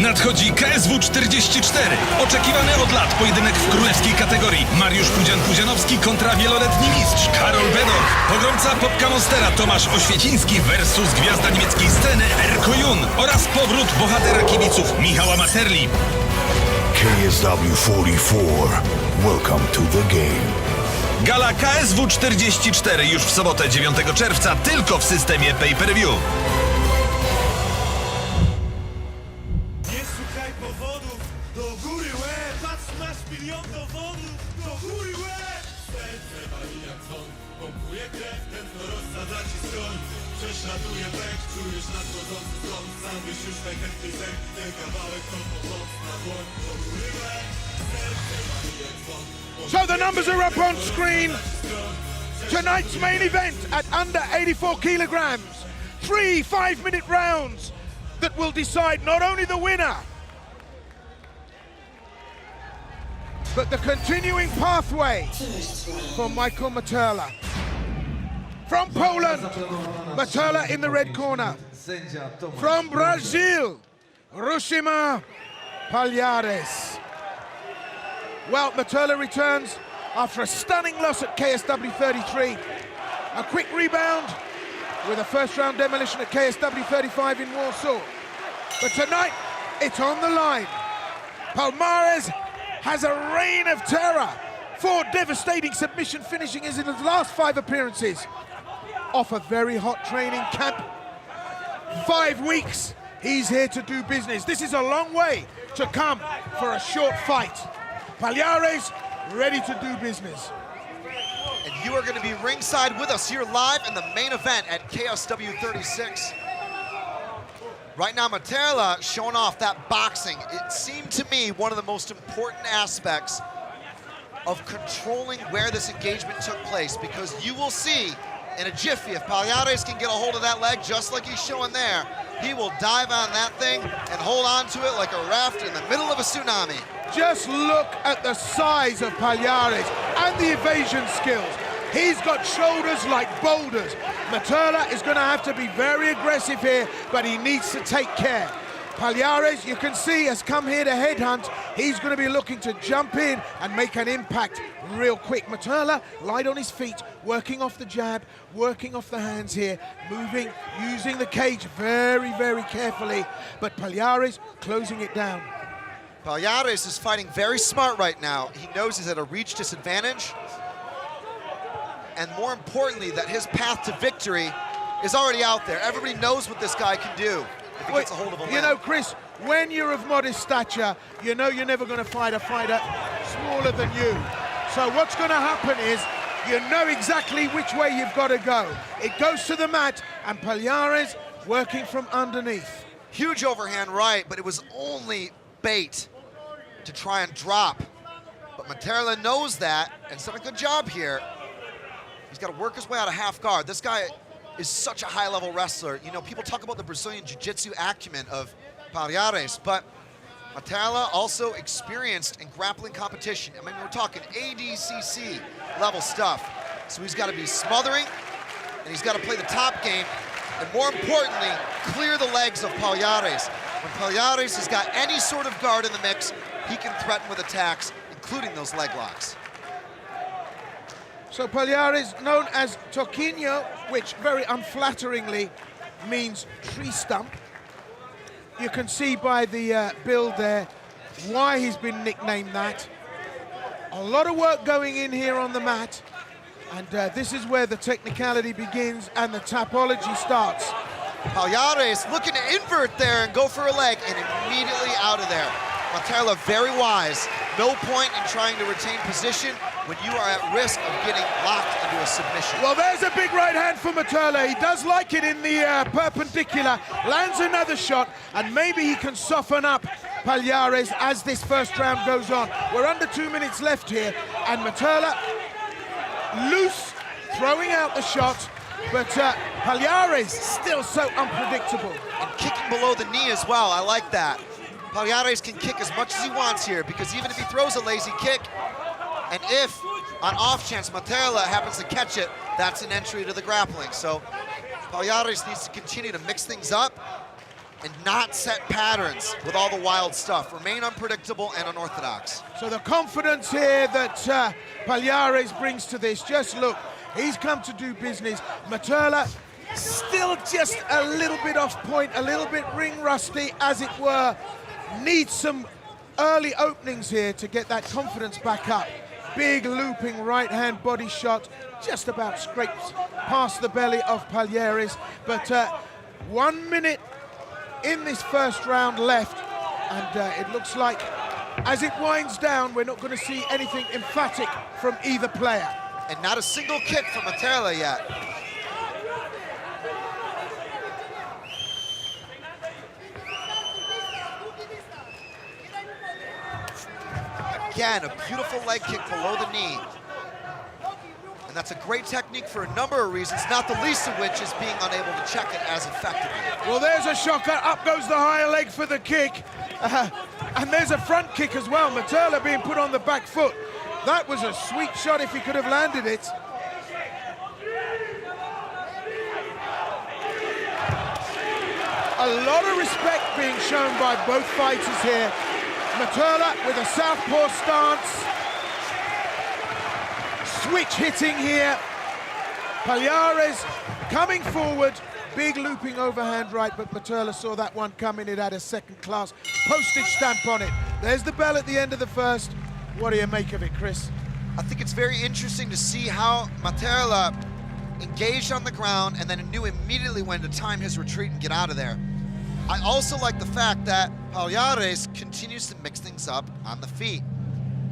Nadchodzi KSW 44. Oczekiwany od lat pojedynek w królewskiej kategorii. Mariusz Pudzian-Pudzianowski kontra wieloletni mistrz Karol Bedok. Pogromca Popka Monstera Tomasz Oświeciński versus gwiazda niemieckiej sceny Erko Jun oraz powrót bohatera kibiców Michała Materli. KSW 44. Welcome to the game. Gala KSW 44 już w sobotę 9 czerwca tylko w systemie pay-per-view. Nie szukaj powodów, do góry łeb, patrz, masz milion dowodów, do góry łeb. Serce wali jak dzwon, pompuje krew, tętno rozsadza ci skroń. Prześladuje pęk, czujesz nadchodzący stąd, sam byś już najchętniej zęk, ten kawałek to pomocna dłoń, do góry łeb. Serce wali jak dzwon. So the numbers are up on screen. Tonight's main event at under 84 kilograms. 3 5-minute rounds that will decide not only the winner, but the continuing pathway for Michael Materla. From Poland, Materla in the red corner. From Brazil, Rusimara Palares. Well, Materla returns after a stunning loss at KSW 33. A quick rebound with a first-round demolition at KSW 35 in Warsaw. But tonight, it's on the line. Palares has a reign of terror. 4 devastating submission finishings in his last 5 appearances. Off a very hot training camp. 5 weeks, he's here to do business. This is a long way to come for a short fight. Palares ready to do business. And you are going to be ringside with us here live in the main event at KSW 36. Right now, Materla showing off that boxing. It seemed to me one of the most important aspects of controlling where this engagement took place, because you will see in a jiffy, if Palares can get a hold of that leg just like he's showing there, he will dive on that thing and hold on to it like a raft in the middle of a tsunami. Just look at the size of Palares and the evasion skills. He's got shoulders like boulders. Materla is going to have to be very aggressive here, but he needs to take care. Palares, you can see, has come here to headhunt. He's going to be looking to jump in and make an impact real quick. Materla light on his feet, working off the jab, working off the hands here, moving, using the cage very, very carefully, but Palares closing it down. Palares is fighting very smart right now. He knows he's at a reach disadvantage. And more importantly, that his path to victory is already out there. Everybody knows what this guy can do if he gets a hold of a limb. You know, Chris, when you're of modest stature, you know you're never going to fight a fighter smaller than you. So what's going to happen is you know exactly which way you've got to go. It goes to the mat, and Palares working from underneath. Huge overhand right, but it was only bait to try and drop. But Materla knows that and done a good job here. He's got to work his way out of half guard. This guy is such a high-level wrestler. You know, people talk about the Brazilian jiu-jitsu acumen of Palares, but Materla also experienced in grappling competition. I mean, we're talking ADCC level stuff. So he's got to be smothering, and he's got to play the top game, and more importantly, clear the legs of Palares. When Palares has got any sort of guard in the mix, he can threaten with attacks, including those leg locks. So Palares, known as Toquinho, which very unflatteringly means tree stump. You can see by the build there why he's been nicknamed that. A lot of work going in here on the mat, and this is where the technicality begins and the topology starts. Palares looking to invert there and go for a leg, and immediately out of there. Materla very wise. No point in trying to retain position when you are at risk of getting locked into a submission. Well, there's a big right hand for Materla. He does like it in the perpendicular. Lands another shot, and maybe he can soften up Palares as this first round goes on. We're under 2 minutes left here, and Materla loose, throwing out the shot, but Palares still so unpredictable. And kicking below the knee as well, I like that. Palares can kick as much as he wants here, because even if he throws a lazy kick, and if on off chance Materla happens to catch it, that's an entry to the grappling. So Palares needs to continue to mix things up, and not set patterns with all the wild stuff. Remain unpredictable and unorthodox. So the confidence here that Palhares brings to this, just look, he's come to do business. Materla still just a little bit off point, a little bit ring rusty, as it were. Needs some early openings here to get that confidence back up. Big looping right hand body shot, just about scrapes past the belly of Palhares. But 1 minute in this first round left, and it looks like as it winds down, we're not going to see anything emphatic from either player. And not a single kick from Materla yet. Again, a beautiful leg kick below the knee. And that's a great technique for a number of reasons, not the least of which is being unable to check it as effectively. Well, there's a shocker. Up goes the higher leg for the kick. And there's a front kick as well. Materla being put on the back foot. That was a sweet shot if he could have landed it. A lot of respect being shown by both fighters here. Materla with a southpaw stance. Switch hitting here. Palhares coming forward. Big looping overhand right, but Materla saw that one coming. It had a second-class postage stamp on it. There's the bell at the end of the first. What do you make of it, Chris? I think it's very interesting to see how Materla engaged on the ground and then knew immediately when to time his retreat and get out of there. I also like the fact that Palhares continues to mix things up on the feet.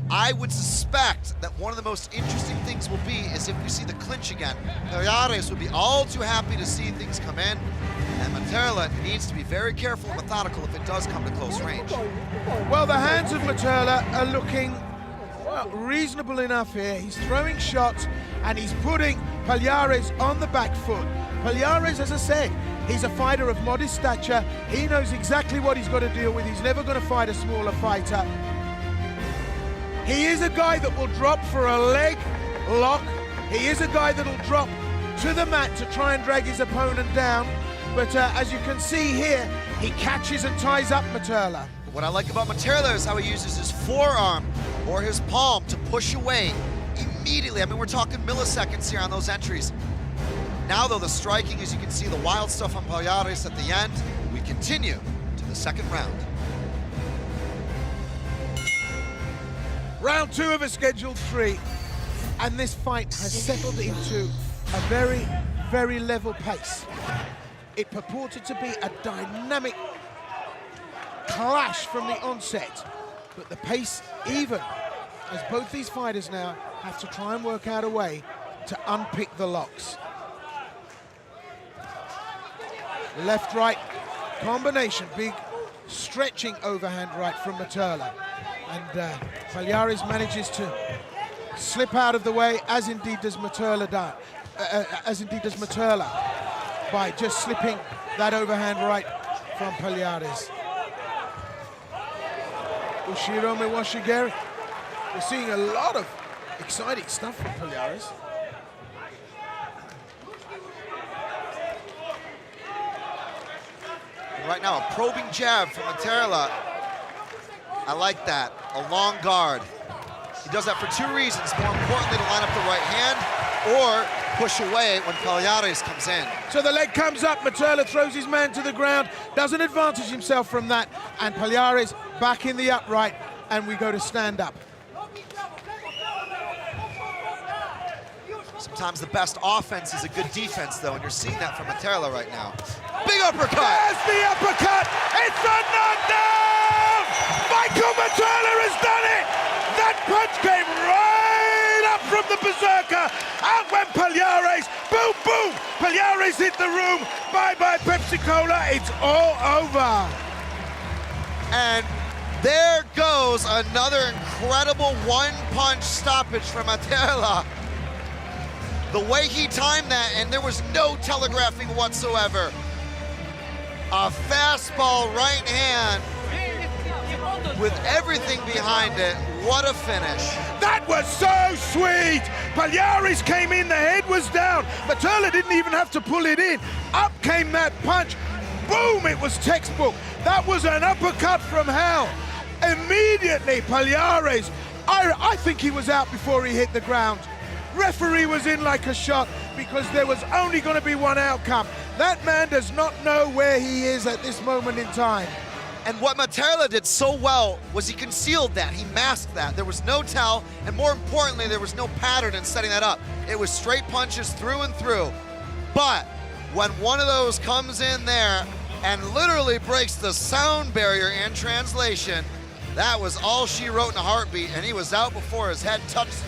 I would suspect that one of the most interesting things will be is if we see the clinch again. Palhares would be all too happy to see things come in, and Materla needs to be very careful and methodical if it does come to close range. Well, the hands of Materla are looking, well, reasonable enough here. He's throwing shots, and he's putting Palhares on the back foot. Palhares, as I said, he's a fighter of modest stature. He knows exactly what he's got to deal with. He's never going to fight a smaller fighter. He is a guy that will drop for a leg lock. He is a guy that'll drop to the mat to try and drag his opponent down. But as you can see here, he catches and ties up Materla. What I like about Materla is how he uses his forearm or his palm to push away immediately. I mean, we're talking milliseconds here on those entries. Now, though, the striking, as you can see, the wild stuff on Palhares at the end. We continue to the second round. Round two of a scheduled 3, and this fight has settled into a very, very level pace. It purported to be a dynamic clash from the onset, but the pace even, as both these fighters now have to try and work out a way to unpick the locks. Left-right combination, big stretching overhand right from Materla. And Palhares manages to slip out of the way, as indeed does Materla, by just slipping that overhand right from Palhares. Ushiro Miwashigeri. We're seeing a lot of exciting stuff from Palhares. Right now, a probing jab from Materla. I like that, a long guard. He does that for 2 reasons. More importantly, to line up the right hand or push away when Palhares comes in. So the leg comes up, Materla throws his man to the ground, doesn't advantage himself from that, and Palhares back in the upright, and we go to stand up. Sometimes the best offense is a good defense, though, and you're seeing that from Materla right now. Big uppercut! There's the uppercut! It's a knockdown! Michael Materla has done it! That punch came right up from the berserker. Out went Palhares. Boom, boom! Palhares hit the room. Bye-bye Pepsi-Cola. It's all over. And there goes another incredible one-punch stoppage from Materla. The way he timed that, and there was no telegraphing whatsoever. A fastball right hand with everything behind it. What a finish. That was so sweet. Palhares came in, the head was down. Materla didn't even have to pull it in. Up came that punch. boom, it was textbook. That was an uppercut from hell. Immediately, Palares, I think he was out before he hit the ground. Referee was in like a shot because there was only going to be one outcome. That man does not know where he is at this moment in time. And what Materla did so well was he concealed that, he masked that. There was no tell, and more importantly, there was no pattern in setting that up. It was straight punches through and through. But when one of those comes in there and literally breaks the sound barrier in translation, that was all she wrote in a heartbeat, and he was out before his head touched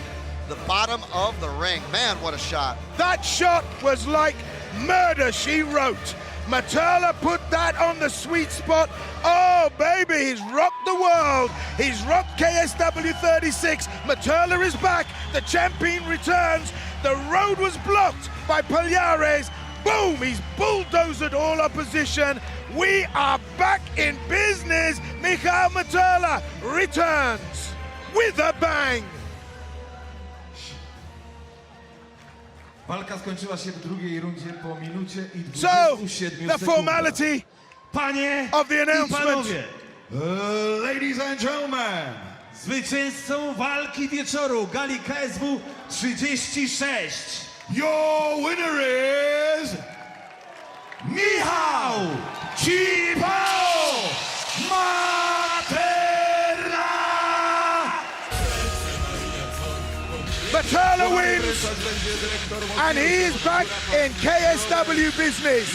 the bottom of the ring. Man, what a shot. That shot was like murder, she wrote. Materla put that on the sweet spot. Oh, baby, he's rocked the world. He's rocked KSW 36. Materla is back. The champion returns. The road was blocked by Palares. Boom, he's bulldozed all opposition. We are back in business. Michal Materla returns with a bang. Walka skończyła się w drugiej rundzie po minucie i So, 27 the formality Panie of the i announcement. panowie, Ladies and gentlemen, zwycięzcą walki wieczoru gali KSW 36, your winner is Michał Materla! Materla wins, and he is back in KSW business.